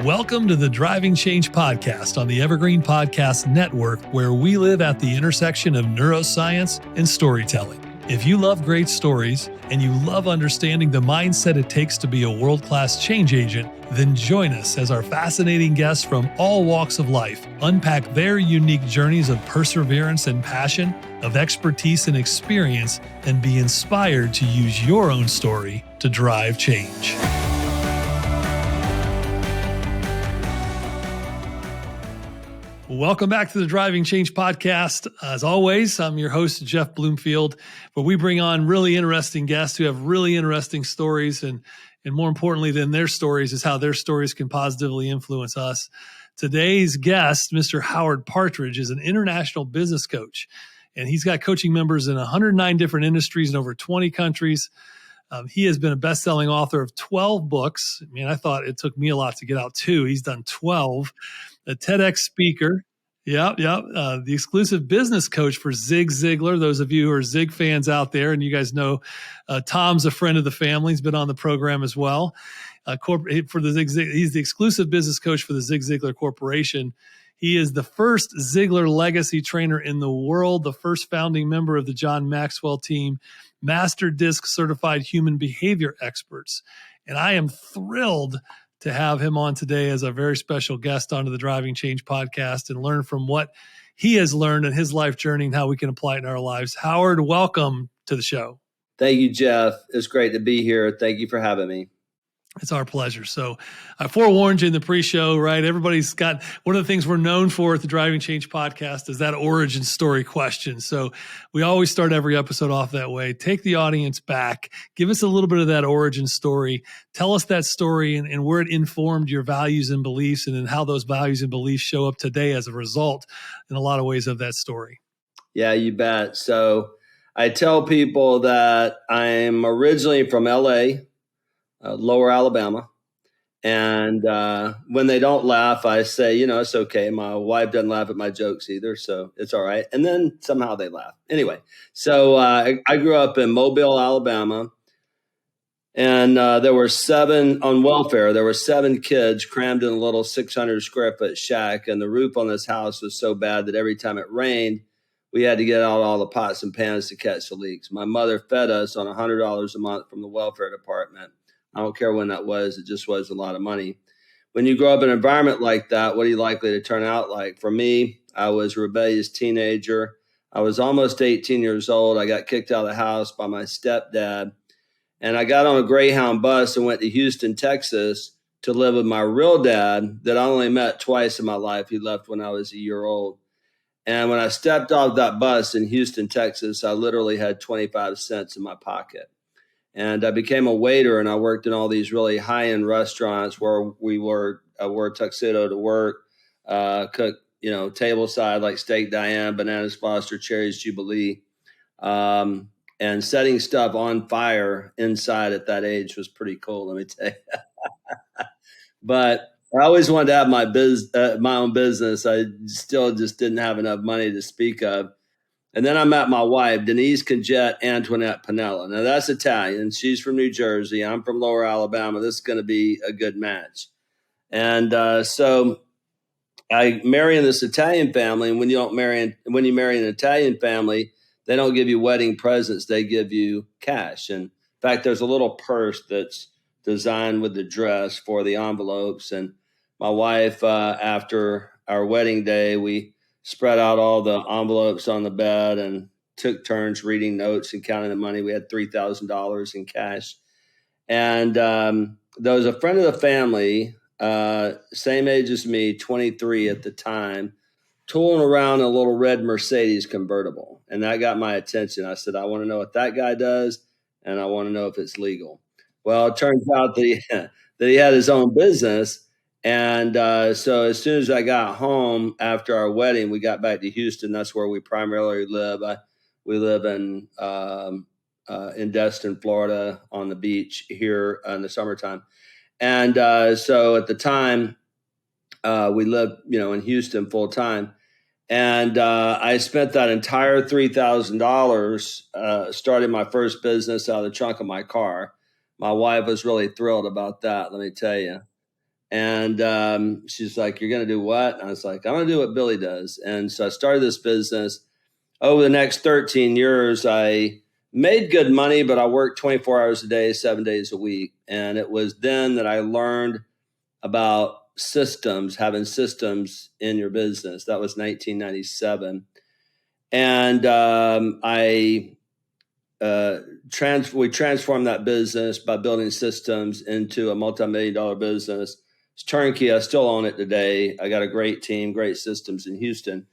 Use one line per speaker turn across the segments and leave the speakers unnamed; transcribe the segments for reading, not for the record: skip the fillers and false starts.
Welcome to the Driving Change podcast on the Evergreen Podcast Network, where we live at the intersection of neuroscience and storytelling. If you love great stories and you love understanding the mindset it takes to be a world-class change agent, then join us as our fascinating guests from all walks of life unpack their unique journeys of perseverance and passion, of expertise and experience, and be inspired to use your own story to drive change. Welcome back to the Driving Change podcast. As always, I'm your host, Jeff Bloomfield, where we bring on really interesting guests who have really interesting stories. And more importantly than their stories is how their stories can positively influence us. Today's guest, Mr. Howard Partridge, is an international business coach, and he's got coaching members in 109 different industries in over 20 countries. He has been a best-selling author of 12 books. I mean, I thought it took me a lot to get out 2. He's done 12. A TEDx speaker. The exclusive business coach for Zig Ziglar. Those of you who are Zig fans out there, and you guys know Tom's a friend of the family. He's been on the program as well. He's the exclusive business coach for the Zig Ziglar Corporation. He is the first Ziglar legacy trainer in the world, the first founding member of the John Maxwell team, Master Disc certified human behavior experts. And I am thrilled to have him on today as a very special guest onto the Driving Change podcast and learn from what he has learned in his life journey and how we can apply it in our lives. Howard, welcome to the show.
Thank you, Jeff. It's great to be here. Thank you for having me.
It's our pleasure. So I forewarned you in the pre-show, right? Everybody's got one of the things we're known for at the Driving Change podcast is that origin story question. So we always start every episode off that way. Take the audience back. Give us a little bit of that origin story. Tell us that story and where it informed your values and beliefs, and then how those values and beliefs show up today as a result in a lot of ways of that story.
Yeah, you bet. So I tell people that I'm originally from LA. Lower Alabama. And when they don't laugh, I say, it's okay. My wife doesn't laugh at my jokes either, so it's all right. And then somehow they laugh. Anyway, so I grew up in Mobile, Alabama. And there were 7 on welfare. There were 7 kids crammed in a little 600 square foot shack. And the roof on this house was so bad that every time it rained, we had to get out all the pots and pans to catch the leaks. My mother fed us on $100 a month from the welfare department. I don't care when that was. It just was a lot of money. When you grow up in an environment like that, what are you likely to turn out like? For me, I was a rebellious teenager. I was almost 18 years old. I got kicked out of the house by my stepdad. And I got on a Greyhound bus and went to Houston, Texas to live with my real dad that I only met twice in my life. He left when I was a year old. And when I stepped off that bus in Houston, Texas, I literally had 25 cents in my pocket. And I became a waiter, and I worked in all these really high-end restaurants where I wore a tuxedo to work, cook, table side like steak Diane, bananas Foster, cherries Jubilee, and setting stuff on fire inside at that age was pretty cool, let me tell you. But I always wanted to have my own business. I still just didn't have enough money to speak of. And then I met my wife, Denise Conjette Antoinette Pinella. Now, that's Italian. She's from New Jersey. I'm from Lower Alabama. This is going to be a good match. And so I marry in this Italian family. And when you marry an Italian family, they don't give you wedding presents. They give you cash. And in fact, there's a little purse that's designed with the dress for the envelopes. And my wife, after our wedding day, we spread out all the envelopes on the bed and took turns reading notes and counting the money. We had $3,000 in cash. And there was a friend of the family, same age as me, 23 at the time, tooling around a little red Mercedes convertible. And that got my attention. I said, I want to know what that guy does, and I want to know if it's legal. Well, it turns out that he had his own business. And so as soon as I got home after our wedding, we got back to Houston. That's where we primarily live. We live in Destin, Florida, on the beach here in the summertime. And so at the time, we lived, in Houston full time. And I spent that entire $3,000 starting my first business out of the trunk of my car. My wife was really thrilled about that, let me tell you. And she's like, "You're going to do what?" And I was like, "I'm going to do what Billy does." And so I started this business. Over the next 13 years, I made good money, but I worked 24 hours a day, 7 days a week. And it was then that I learned about systems, having systems in your business. That was 1997. And we transformed that business by building systems into a multi-million-dollar business. It's Turnkey. I still own it today. I got a great team, great systems in Houston.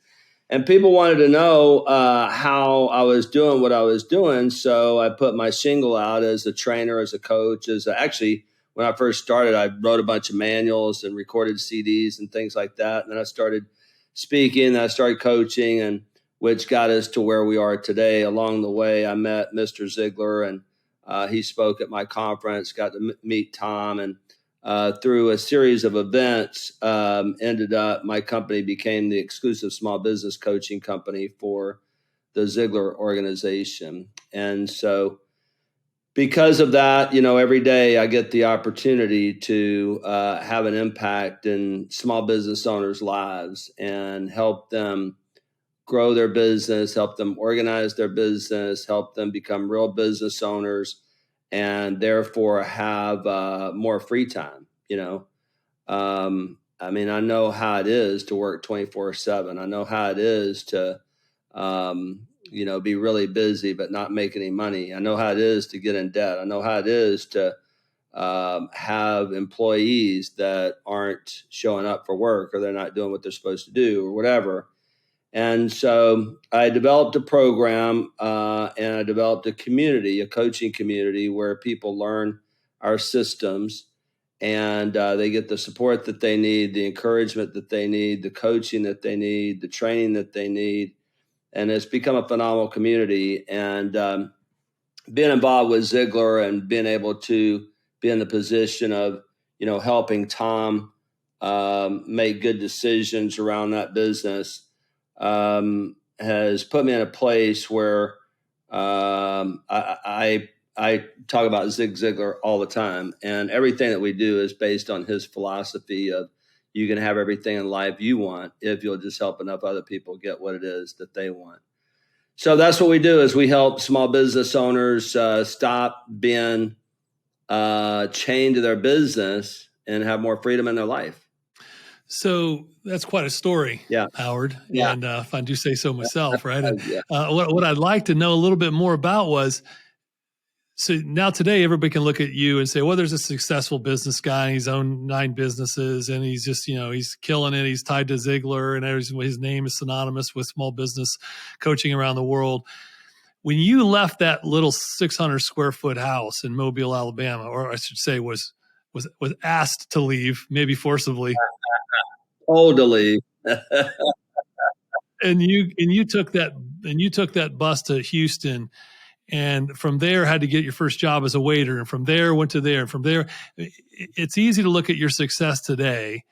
And people wanted to know how I was doing what I was doing. So I put my shingle out as a trainer, as a coach. Actually, when I first started, I wrote a bunch of manuals and recorded CDs and things like that. And then I started speaking, and I started coaching, and which got us to where we are today. Along the way, I met Mr. Ziglar, and he spoke at my conference, got to meet Tom, and through a series of events, ended up, my company became the exclusive small business coaching company for the Ziglar organization. And so because of that, every day I get the opportunity to have an impact in small business owners' lives and help them grow their business, help them organize their business, help them become real business owners, and therefore have more free time. I know how it is to work 24/7. I know how it is to, be really busy but not make any money. I know how it is to get in debt. I know how it is to have employees that aren't showing up for work, or they're not doing what they're supposed to do, or whatever. And so I developed a program, and I developed a community, a coaching community, where people learn our systems, and they get the support that they need, the encouragement that they need, the coaching that they need, the training that they need. And it's become a phenomenal community. And being involved with Ziglar and being able to be in the position of, helping Tom make good decisions around that business has put me in a place where I talk about Zig Ziglar all the time, and everything that we do is based on his philosophy of, you can have everything in life you want if you'll just help enough other people get what it is that they want. So that's what we do, is we help small business owners stop being chained to their business and have more freedom in their life.
So that's quite a story,
Yeah.
Howard.
Yeah.
And if I do say so myself, right? And
Yeah.
what I'd like to know a little bit more about was, so now today everybody can look at you and say, well, there's a successful business guy. He's owned 9 businesses, and he's just, he's killing it. He's tied to Ziglar, and his name is synonymous with small business coaching around the world. When you left that little 600 square foot house in Mobile, Alabama, or I should say was asked to leave, maybe forcibly,
Totally.
and you took that bus to Houston, and from there had to get your first job as a waiter, and from there went to there, and from there, it's easy to look at your success today,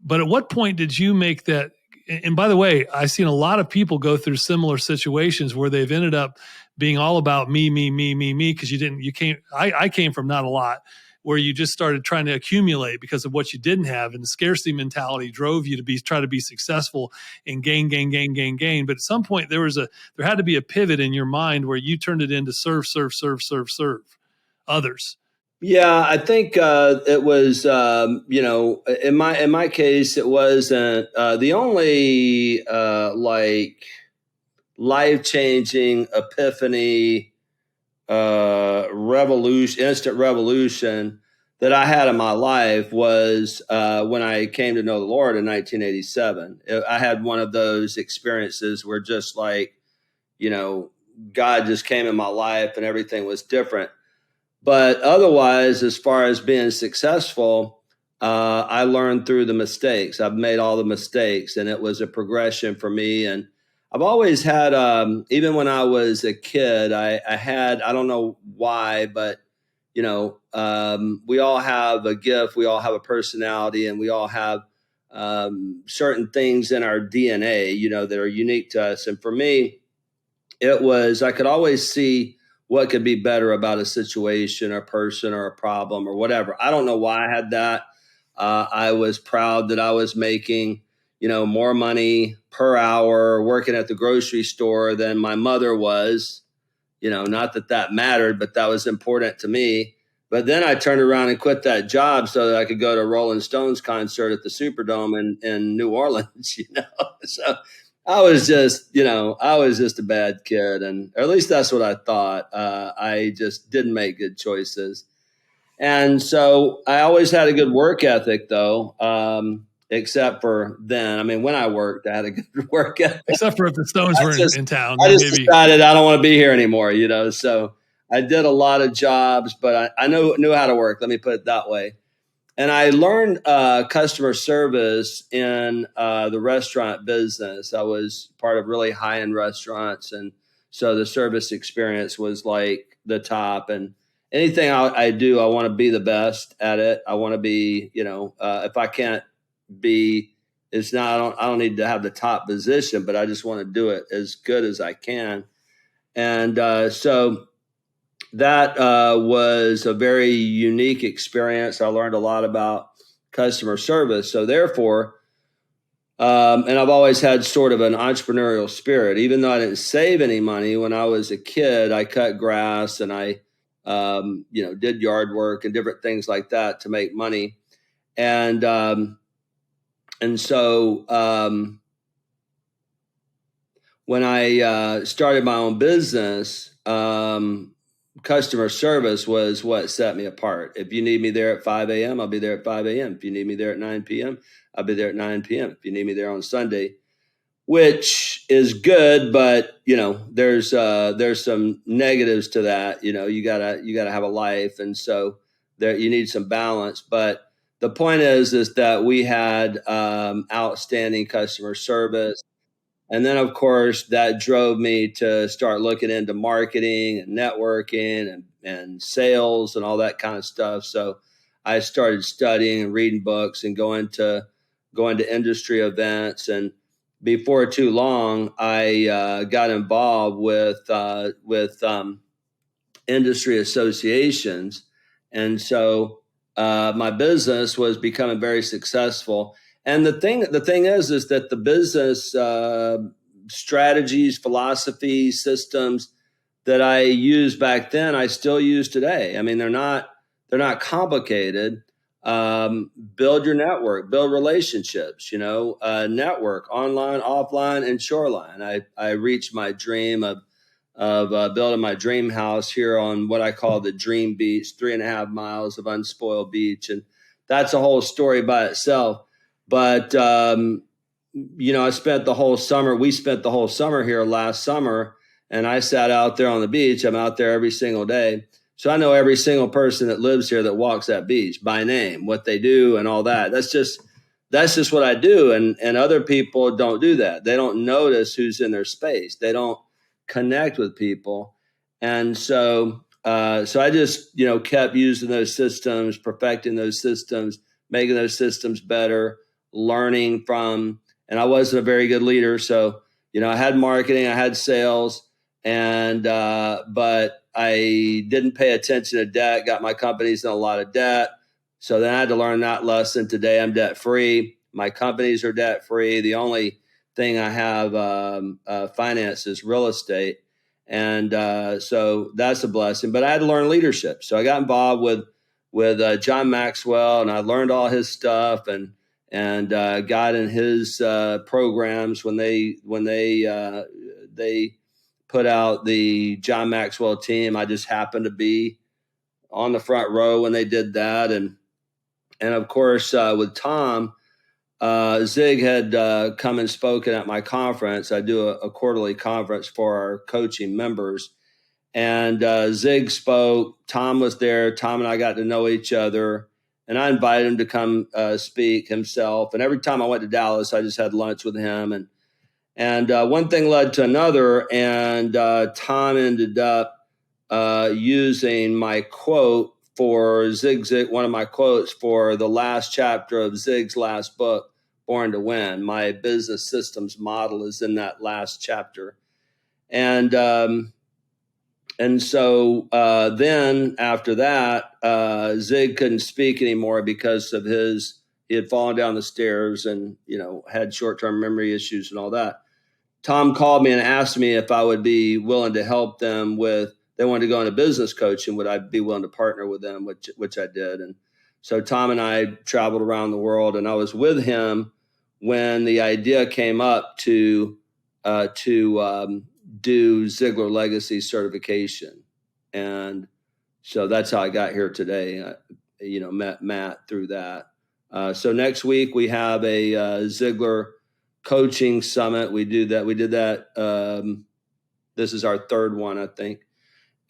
but at what point did you make that? And by the way, I've seen a lot of people go through similar situations where they've ended up being all about me, because I came from not a lot, where you just started trying to accumulate because of what you didn't have, and the scarcity mentality drove you to try to be successful and gain. But at some point there had to be a pivot in your mind where you turned it into serve others.
Yeah, I think it was, in my case, it wasn't the only like life-changing epiphany, instant revolution that I had in my life was when I came to know the Lord in 1987. I had one of those experiences where just like, God just came in my life and everything was different. But otherwise, as far as being successful, I learned through the mistakes. I've made all the mistakes, and it was a progression for me. And I've always had, even when I was a kid, I don't know why, but, we all have a gift, we all have a personality, and we all have certain things in our DNA, that are unique to us. And for me, I could always see what could be better about a situation or person or a problem or whatever. I don't know why I had that, I was proud that I was making, more money per hour working at the grocery store than my mother was. Not that that mattered, but that was important to me. But then I turned around and quit that job so that I could go to a Rolling Stones concert at the Superdome in New Orleans, So I was just a bad kid, or at least that's what I thought. I just didn't make good choices. And so I always had a good work ethic, though, except for then. I mean, when I worked, I had a good work ethic.
Except for if the Stones were in town.
I just decided I don't want to be here anymore, So I did a lot of jobs, but I knew how to work. Let me put it that way. And I learned customer service in the restaurant business. I was part of really high-end restaurants, and so the service experience was like the top. And anything I do, I want to be the best at it. I want to be, if I can't be, it's not. I don't need to have the top position, but I just want to do it as good as I can. And so that was a very unique experience. I learned a lot about customer service. So therefore, and I've always had sort of an entrepreneurial spirit. Even though I didn't save any money when I was a kid, I cut grass and I, did yard work and different things like that to make money. And so when I started my own business, customer service was what set me apart. If you need me there at 5 a.m., I'll be there at 5 a.m. If you need me there at 9 p.m., I'll be there at 9 p.m. If you need me there on Sunday, which is good, but there's some negatives to that. You gotta have a life, and so there you need some balance. But the point is that we had outstanding customer service. And then, of course, that drove me to start looking into marketing and networking and sales and all that kind of stuff. So I started studying and reading books and going to industry events. And before too long, I got involved with industry associations. And so my business was becoming very successful. And the thing is that the business strategies, philosophies, systems that I used back then, I still use today. I mean, they're not complicated. Build your network, build relationships. Network online, offline, and shoreline. I reached my dream of building my dream house here on what I call the Dream Beach, 3.5 miles of unspoiled beach. And that's a whole story by itself. But, we spent the whole summer here last summer, and I sat out there on the beach. I'm out there every single day. So I know every single person that lives here that walks that beach by name, what they do and all that. That's just what I do. And other people don't do that. They don't notice who's in their space. They don't connect with people. And so I just, kept using those systems, perfecting those systems, making those systems better, learning from, and I wasn't a very good leader. So, I had marketing, I had sales, but I didn't pay attention to debt, got my companies in a lot of debt. So then I had to learn that lesson. Today I'm debt free. My companies are debt free. The only thing I have finance is real estate. And so that's a blessing. But I had to learn leadership. So I got involved with John Maxwell, and I learned all his stuff and got in his programs when they put out the John Maxwell team. I just happened to be on the front row when they did that. And of course, with Tom, Zig had come and spoken at my conference. I do a quarterly conference for our coaching members. And Zig spoke. Tom was there. Tom and I got to know each other. And I invited him to come speak himself. And every time I went to Dallas, I just had lunch with him. And one thing led to another. And Tom ended up using my quote for Zig, one of my quotes for the last chapter of Zig's last book, Born to Win. My business systems model is in that last chapter. And so then after that, Zig couldn't speak anymore because of his he had fallen down the stairs and, had short-term memory issues and all that. Tom called me and asked me if I would be willing to help them they wanted to go into business coaching. Would I be willing to partner with them, which I did. And so Tom and I traveled around the world, and I was with him when the idea came up to do Ziglar Legacy certification. And so that's how I got here today. I, met Matt through that. So next week we have a Ziglar coaching summit. We did that. This is our third one, I think.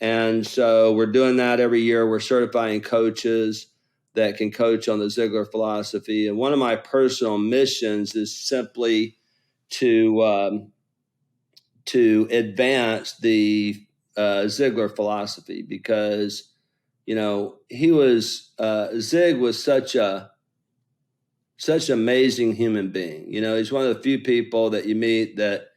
And so we're doing that every year. We're certifying coaches that can coach on the Ziglar philosophy. And one of my personal missions is simply to advance the Ziglar philosophy, because, Zig was such an amazing human being. He's one of the few people that you meet that,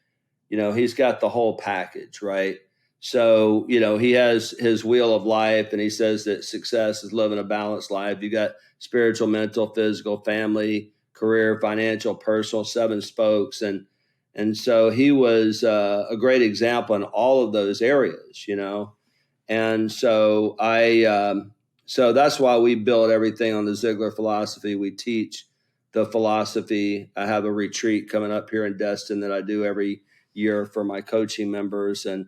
he's got the whole package, right? So, he has his wheel of life, and he says that success is living a balanced life. You got spiritual, mental, physical, family, career, financial, personal, 7 spokes. And so he was a great example in all of those areas, And so so that's why we build everything on the Ziglar philosophy. We teach the philosophy. I have a retreat coming up here in Destin that I do every year for my coaching members, and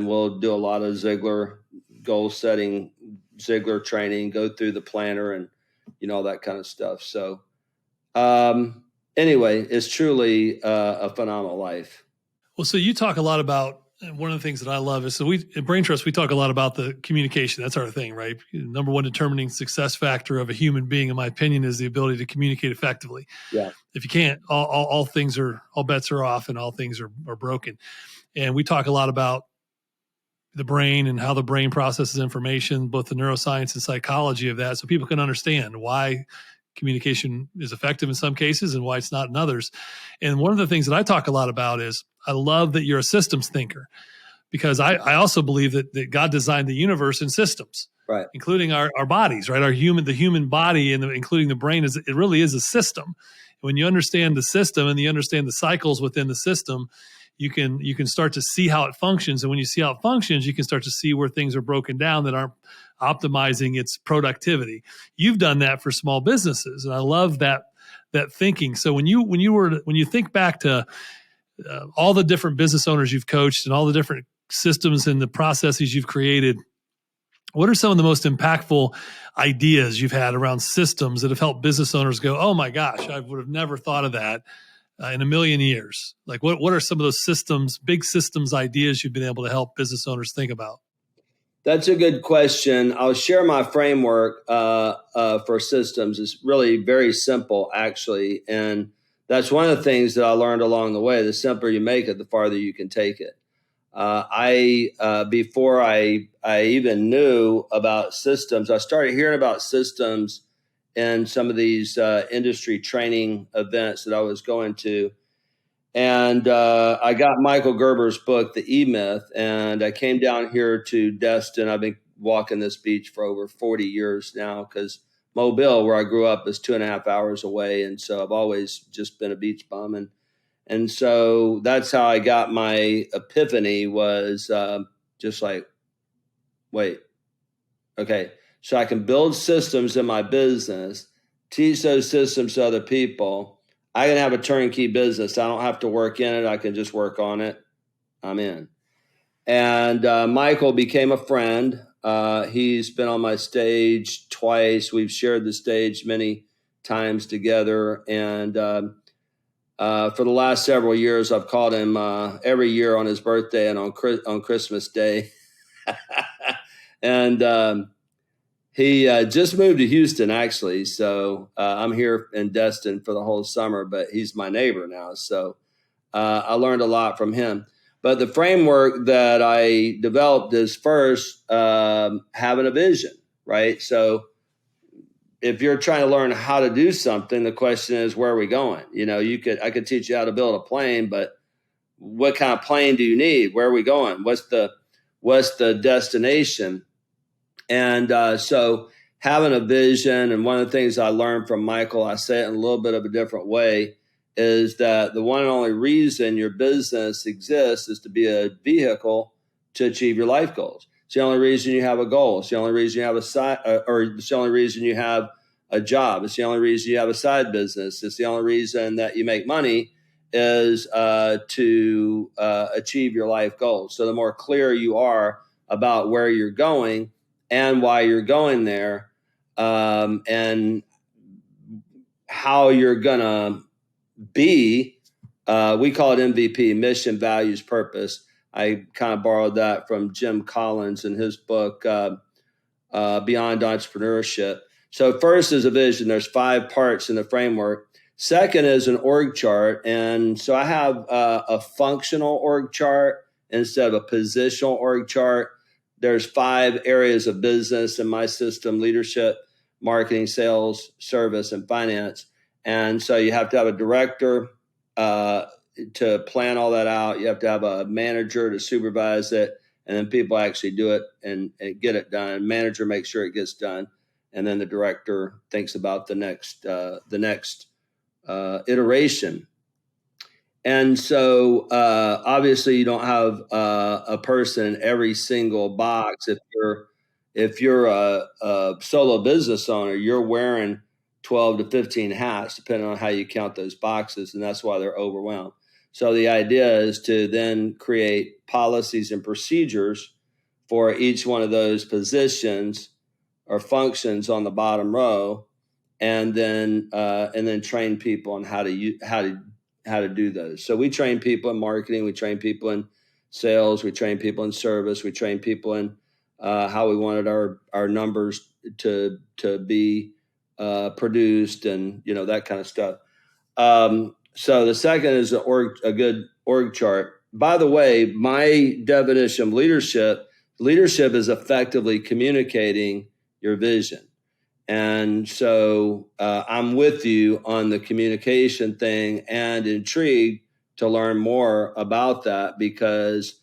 we'll do a lot of Ziglar goal setting, Ziglar training, go through the planner, and all that kind of stuff. So anyway, it's truly a phenomenal life.
Well, so you talk a lot about, and one of the things that I love is, so at Brain Trust, we talk a lot about the communication. That's our thing, right? Number one determining success factor of a human being, in my opinion, is the ability to communicate effectively.
Yeah.
If you can't, all bets are off, and all things are broken. And we talk a lot about the brain and how the brain processes information, both the neuroscience and psychology of that, so people can understand why communication is effective in some cases and why it's not in others. And one of the things that I talk a lot about is, I love that you're a systems thinker, because I also believe that God designed the universe in systems,
right,
including our bodies, right? The human body, and including the brain, it really is a system. When you understand the system and you understand the cycles within the system, you can start to see how it functions. And when you see how it functions, you can start to see where things are broken down that aren't optimizing its productivity. You've done that for small businesses, and I love that thinking. So when you think back to all the different business owners you've coached and all the different systems and the processes you've created, what are some of the most impactful ideas you've had around systems that have helped business owners go, oh my gosh, I would have never thought of that in a million years? Like what are some of those systems, big systems ideas you've been able to help business owners think about?
That's a good question. I'll share my framework for systems. It's really very simple, actually. And that's one of the things that I learned along the way. The simpler you make it, the farther you can take it. Before I even knew about systems, I started hearing about systems in some of these industry training events that I was going to. And I got Michael Gerber's book, The E-Myth, and I came down here to Destin. I've been walking this beach for over 40 years now, because Mobile, where I grew up, is 2.5 hours away. And so I've always just been a beach bum. And so that's how I got my epiphany, was just like, wait, okay, so I can build systems in my business, teach those systems to other people. I can have a turnkey business. I don't have to work in it. I can just work on it. I'm in. And Michael became a friend. He's been on my stage twice. We've shared the stage many times together. And for the last several years, I've called him every year on his birthday and on Christmas Day. And he just moved to Houston, actually. So I'm here in Destin for the whole summer, but he's my neighbor now. So I learned a lot from him. But the framework that I developed is first having a vision, right? So if you're trying to learn how to do something, the question is, where are we going? I could teach you how to build a plane, but what kind of plane do you need? Where are we going? What's the destination? And so having a vision, and one of the things I learned from Michael, I say it in a little bit of a different way, is that the one and only reason your business exists is to be a vehicle to achieve your life goals. It's the only reason you have a goal. It's the only reason you have a side, or it's the only reason you have a job. It's the only reason you have a side business. It's the only reason that you make money is to achieve your life goals. So the more clear you are about where you're going and why you're going there, and how you're gonna be, we call it MVP, mission, values, purpose. I kind of borrowed that from Jim Collins in his book, Beyond Entrepreneurship. So first is a vision. There's 5 parts in the framework. Second is an org chart. And so I have a functional org chart instead of a positional org chart. There's 5 areas of business in my system: leadership, marketing, sales, service, and finance. And so you have to have a director to plan all that out. You have to have a manager to supervise it. And then people actually do it and get it done. Manager makes sure it gets done. And then the director thinks about the next iteration. And so obviously you don't have a person in every single box. If you're a solo business owner, you're wearing 12 to 15 hats, depending on how you count those boxes. And that's why they're overwhelmed. So the idea is to then create policies and procedures for each one of those positions or functions on the bottom row, and then train people on how to do those. So we train people in marketing, we train people in sales, we train people in service, we train people in how we wanted our numbers to be produced, and that kind of stuff. So the second is a good org chart. By the way, my definition of leadership is effectively communicating your vision. And so I'm with you on the communication thing, and intrigued to learn more about that, because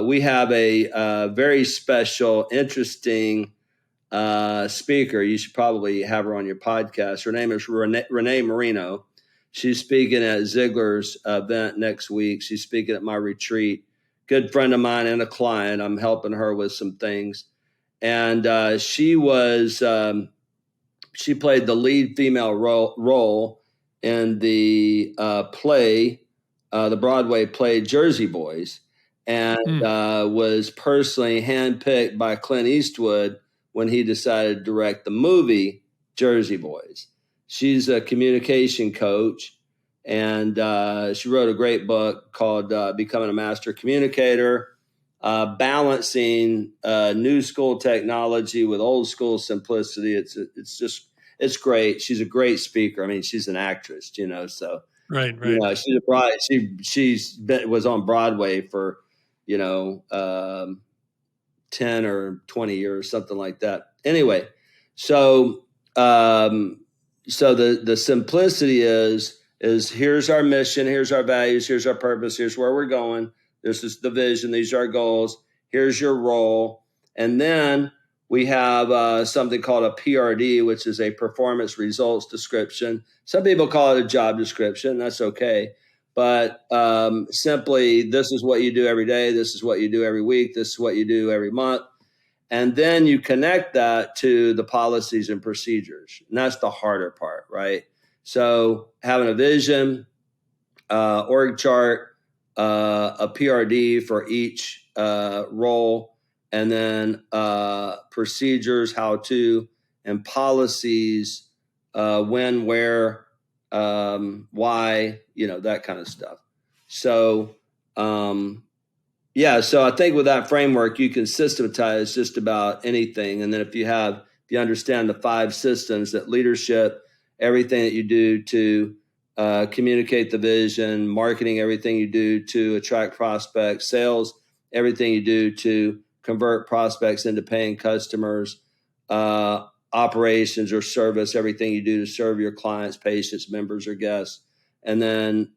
we have a very special, interesting speaker. You should probably have her on your podcast. Her name is Renee Marino. She's speaking at Ziglar's event next week. She's speaking at my retreat. Good friend of mine and a client. I'm helping her with some things. And she played the lead female role in the play, the Broadway play Jersey Boys, and was personally handpicked by Clint Eastwood when he decided to direct the movie Jersey Boys. She's a communication coach, and she wrote a great book called Becoming a Master Communicator, balancing new school technology with old school simplicity. It's great. She's a great speaker. I mean, she's an actress, so
right.
Was on Broadway for 10 or 20 years, something like that. Anyway, so the simplicity is here's our mission, here's our values, here's our purpose, here's where we're going. This is the vision. These are our goals. Here's your role. And then we have something called a PRD, which is a performance results description. Some people call it a job description. That's okay. But simply, this is what you do every day. This is what you do every week. This is what you do every month. And then you connect that to the policies and procedures. And that's the harder part, right? So having a vision, org chart, a PRD for each role, and then procedures, how to, and policies, when, where, why, that kind of stuff. So, so I think with that framework, you can systematize just about anything. And then if you understand the 5 systems, that leadership, everything that you do to communicate the vision, marketing, everything you do to attract prospects, sales, everything you do to convert prospects into paying customers, operations or service, everything you do to serve your clients, patients, members, or guests, and then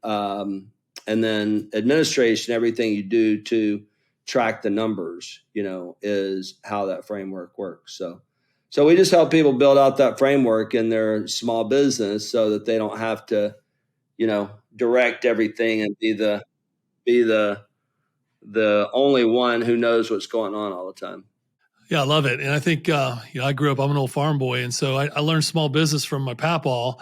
administration, everything you do to track the numbers, is how that framework works. So we just help people build out that framework in their small business so that they don't have to, direct everything and be the only one who knows what's going on all the time.
Yeah, I love it. And I think, I grew up, I'm an old farm boy. And so I learned small business from my papaw,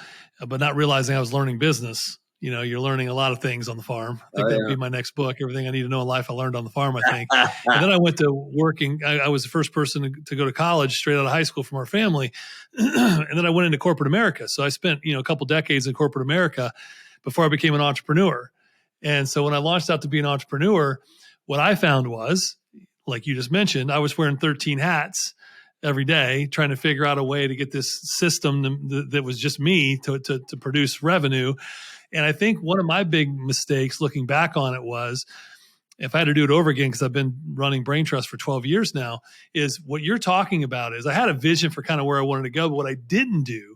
but not realizing I was learning business. You're learning a lot of things on the farm. I think
Oh,
that would be my next book. Everything I need to know in life I learned on the farm, I think. And then I went to working. I was the first person to go to college straight out of high school from our family. And then I went into corporate America. So I spent, a couple decades in corporate America before I became an entrepreneur. And so when I launched out to be an entrepreneur, what I found was, like you just mentioned, I was wearing 13 hats every day, trying to figure out a way to get this system that was just me to produce revenue. And I think one of my big mistakes looking back on it was, if I had to do it over again, because I've been running Brain Trust for 12 years now, is what you're talking about is I had a vision for kind of where I wanted to go. But what I didn't do,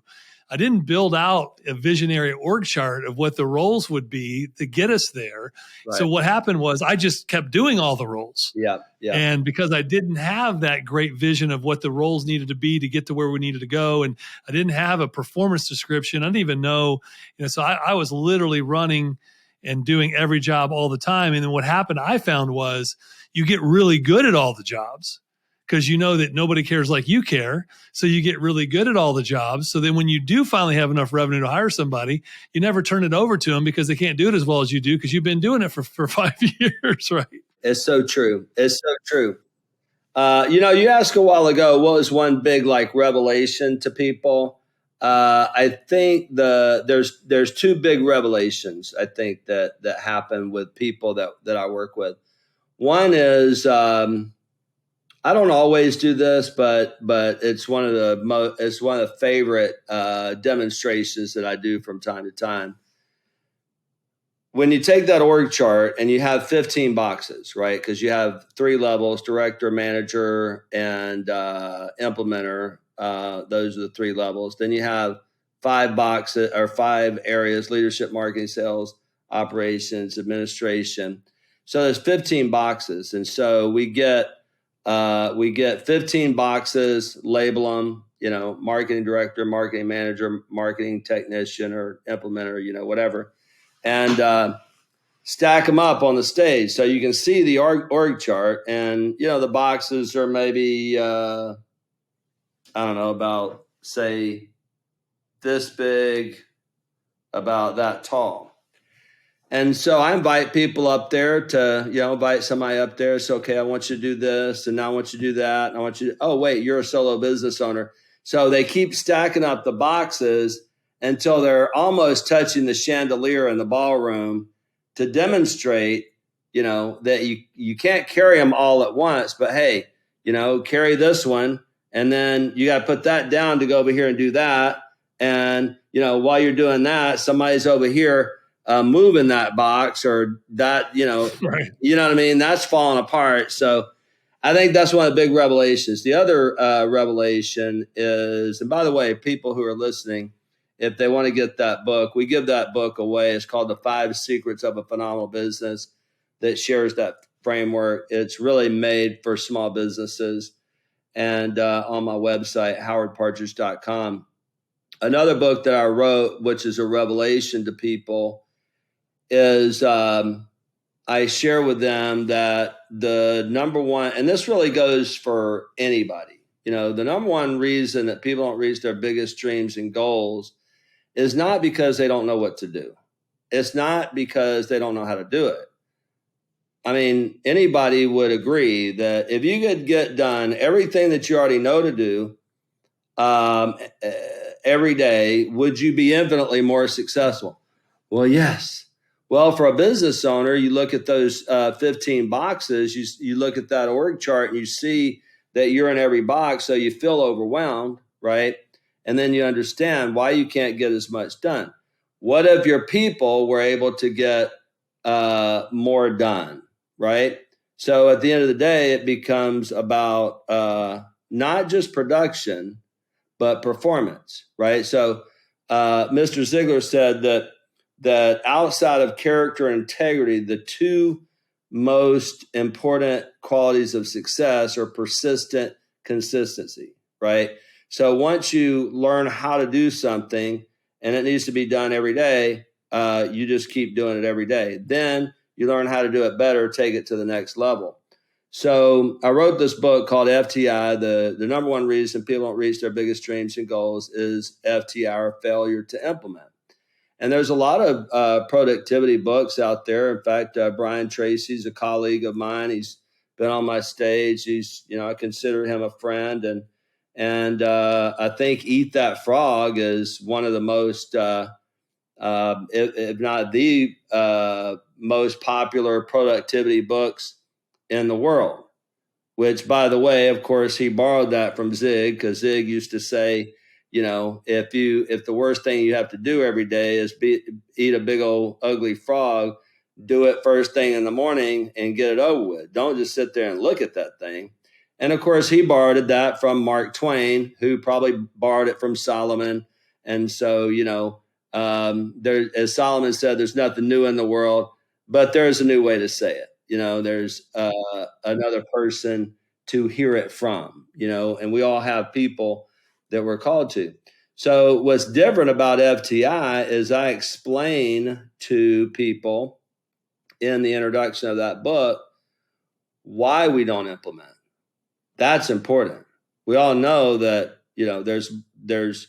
I didn't build out a visionary org chart of what the roles would be to get us there. Right. So what happened was I just kept doing all the roles.
Yeah.
And because I didn't have that great vision of what the roles needed to be to get to where we needed to go, and I didn't have a performance description, I didn't even know, so I was literally running and doing every job all the time. And then what happened, I found, was you get really good at all the jobs because you know that nobody cares like you care. So you get really good at all the jobs. So then when you do finally have enough revenue to hire somebody, you never turn it over to them because they can't do it as well as you do because you've been doing it for 5 years, right?
It's so true. It's so true. You asked a while ago, what was one big revelation to people? I think there's two big revelations I think that happen with people that I work with. One is I don't always do this, but it's one of the favorite demonstrations that I do from time to time. When you take that org chart and you have 15 boxes, right? Because you have 3 levels: director, manager, and implementer. Those are the 3 levels. Then you have 5 boxes or 5 areas: leadership, marketing, sales, operations, administration. So there's 15 boxes. And so we get 15 boxes, label them, marketing director, marketing manager, marketing technician, or implementer, whatever. And stack them up on the stage so you can see the org chart. And, the boxes are maybe, I don't know, about, say, this big, about that tall. And so I invite people up there to, invite somebody up there. So, okay, I want you to do this, and now I want you to do that. And I want you to, oh, wait, you're a solo business owner. So they keep stacking up the boxes until they're almost touching the chandelier in the ballroom to demonstrate, that you can't carry them all at once, but hey, carry this one. And then you got to put that down to go over here and do that. And, while you're doing that, somebody's over here moving that box or that,
Right.
You know what I mean? That's falling apart. So I think that's one of the big revelations. The other revelation is, and by the way, people who are listening, if they want to get that book, we give that book away. It's called The 5 Secrets of a Phenomenal Business, that shares that framework. It's really made for small businesses. And on my website, howardpartridge.com. Another book that I wrote, which is a revelation to people, is I share with them that the number one, and this really goes for anybody, the number one reason that people don't reach their biggest dreams and goals is not because they don't know what to do. It's not because they don't know how to do it. I mean, anybody would agree that if you could get done everything that you already know to do every day, would you be infinitely more successful? Well, yes. Well, for a business owner, you look at those 15 boxes, you look at that org chart and you see that you're in every box, so you feel overwhelmed, right? And then you understand why you can't get as much done. What if your people were able to get more done, right? So at the end of the day, it becomes about not just production, but performance, right? So Mr. Ziglar said that outside of character and integrity, the 2 most important qualities of success are persistent consistency, right? So once you learn how to do something and it needs to be done every day, you just keep doing it every day. Then you learn how to do it better, take it to the next level. So I wrote this book called FTI. The number one reason people don't reach their biggest dreams and goals is FTI, or failure to implement. And there's a lot of productivity books out there. In fact, Brian Tracy's a colleague of mine. He's been on my stage. I consider him a friend. And I think Eat That Frog is one of the most, if not the most popular productivity books in the world. Which, by the way, of course, he borrowed that from Zig, because Zig used to say, if the worst thing you have to do every day is eat a big old ugly frog, do it first thing in the morning and get it over with. Don't just sit there and look at that thing. And of course, he borrowed that from Mark Twain, who probably borrowed it from Solomon. And so, as Solomon said, there's nothing new in the world, but there's a new way to say it. There's another person to hear it from, and we all have people that we're called to. So what's different about FTI is I explain to people in the introduction of that book why we don't implement. That's important. We all know that, there's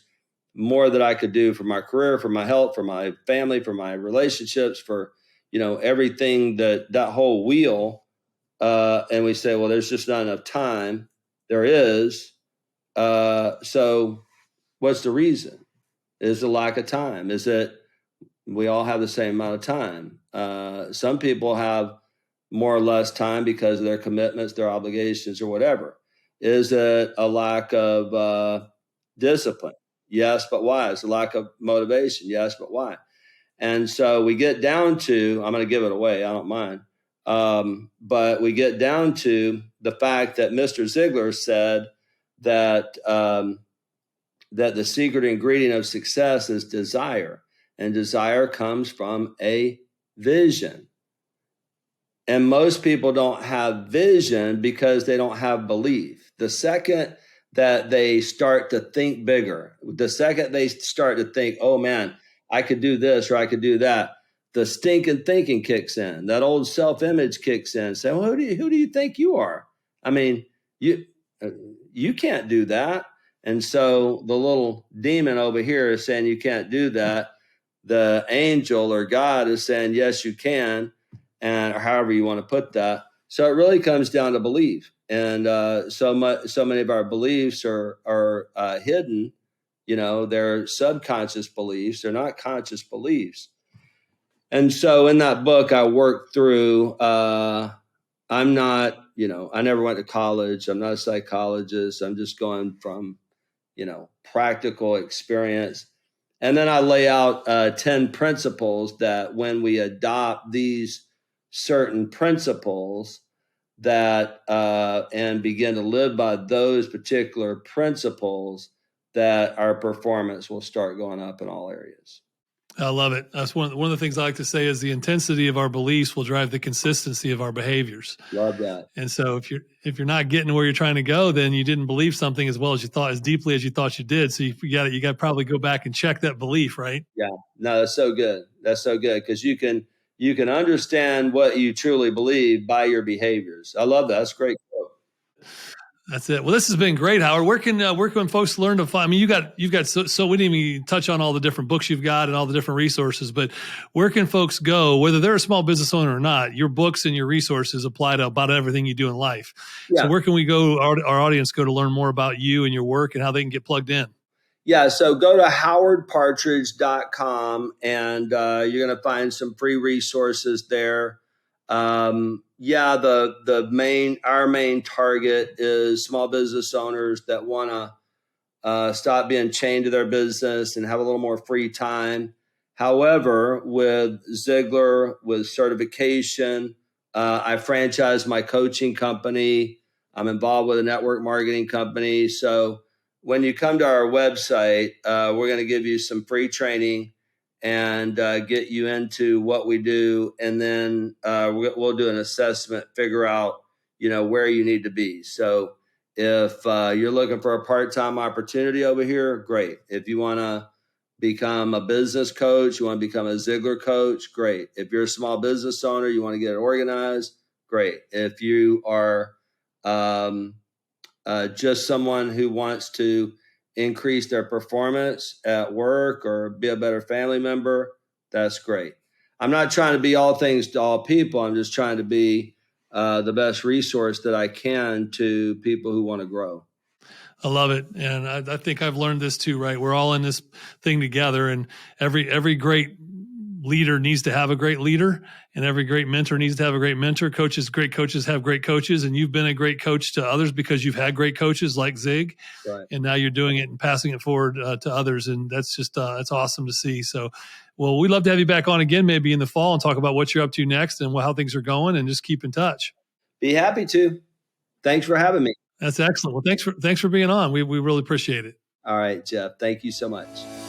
more that I could do for my career, for my health, for my family, for my relationships, for, everything that whole wheel. And we say, well, there's just not enough time. There is. So what's the reason? Is the lack of time? Is it we all have the same amount of time? Some people have more or less time because of their commitments, their obligations, or whatever. Is it a lack of discipline? Yes, but why? It's a lack of motivation. Yes, but why? And so we get down to, I'm going to give it away, I don't mind. But we get down to the fact that Mr. Ziglar said that that the secret ingredient of success is desire, and desire comes from a vision. And most people don't have vision because they don't have belief. The second that they start to think bigger, the second they start to think, oh man, I could do this or I could do that, the stinking thinking kicks in. That old self-image kicks in. Say, well, who do you think you are? I mean, you can't do that. And so the little demon over here is saying you can't do that. The angel or God is saying, yes, you can, and or however you want to put that. So it really comes down to belief. And so many of our beliefs are hidden. They're subconscious beliefs. They're not conscious beliefs. And so in that book, I worked through, I'm not, I never went to college. I'm not a psychologist. I'm just going from, practical experience. And then I lay out 10 principles that when we adopt these certain principles that and begin to live by those particular principles, that our performance will start going up in all areas.
I love it. That's one of the things I like to say is the intensity of our beliefs will drive the consistency of our behaviors.
Love that.
And so if you're not getting where you're trying to go, then you didn't believe something as well as you thought, as deeply as you thought you did. So you got to probably go back and check that belief, right?
Yeah. No, that's so good. That's so good, because you can understand what you truly believe by your behaviors. I love that. That's great.
That's it. Well, this has been great, Howard. Where can folks learn to find? I mean, you've got so we didn't even touch on all the different books you've got and all the different resources, but where can folks go, whether they're a small business owner or not? Your books and your resources apply to about everything you do in life. Yeah. So where can we go? Our audience go to learn more about you and your work and how they can get plugged in.
Yeah, so go to howardpartridge.com and you're going to find some free resources there. Our main target is small business owners that want to stop being chained to their business and have a little more free time. However, with Ziglar, with certification, I franchise my coaching company. I'm involved with a network marketing company. So when you come to our website, we're going to give you some free training and get you into what we do. And then we'll do an assessment, figure out, where you need to be. So If you're looking for a part-time opportunity over here, great. If you want to become a business coach, you want to become a Ziglar coach, great. If you're a small business owner, you want to get it organized, great. If you are just someone who wants to increase their performance at work or be a better family member, that's great. I'm not trying to be all things to all people. I'm just trying to be the best resource that I can to people who want to grow.
I love it. And I think I've learned this too, right? We're all in this thing together, and every great leader needs to have a great leader, and every great mentor needs to have a great mentor. Great coaches have great coaches, and you've been a great coach to others because you've had great coaches like Zig,
Right.
And now you're doing it and passing it forward to others. And that's just, it's awesome to see. So, well, we'd love to have you back on again, maybe in the fall, and talk about what you're up to next and how things are going, and just keep in touch.
Be happy to. Thanks for having me.
That's excellent. Well, thanks for being on. We really appreciate it.
All right, Jeff. Thank you so much.